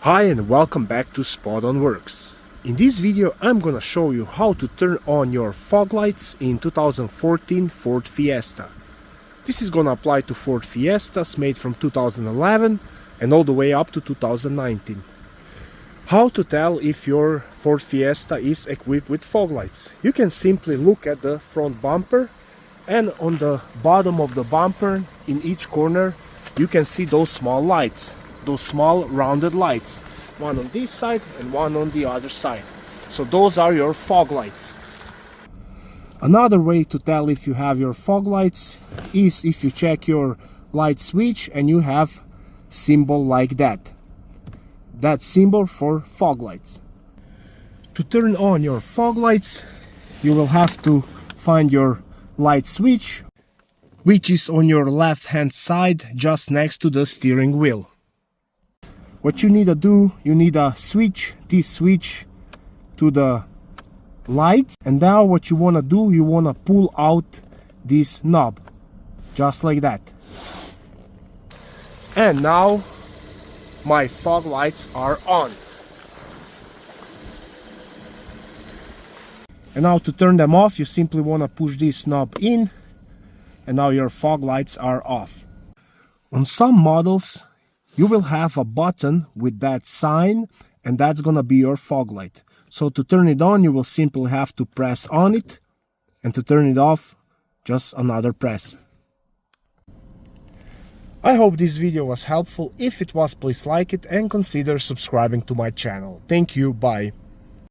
Hi and welcome back to Spot On Works. In this video I'm gonna show you how to turn on your fog lights in 2014 Ford Fiesta. This is gonna apply to Ford Fiestas made from 2011 and all the way up to 2019. How to tell if your Ford Fiesta is equipped with fog lights? You can simply look at the front bumper, and on the bottom of the bumper in each corner you can see those small lights. Those small rounded lights, one on this side and one on the other side. So those are your fog lights. Another way to tell if you have your fog lights is if you check your light switch and you have symbol like that. That symbol for fog lights. To turn on your fog lights, you will have to find your light switch, which is on your left hand side just next to the steering wheel. What you need to do, you need to switch this switch to the lights, and now what you want to do, you want to pull out this knob just like that. And now my fog lights are on. And now to turn them off, you simply want to push this knob in, and now your fog lights are off. On some models you will have a button with that sign, and that's gonna be your fog light. So to turn it on, you will simply have to press on it, and to turn it off, just another press. I hope this video was helpful. If it was, please like it and consider subscribing to my channel. Thank you, bye.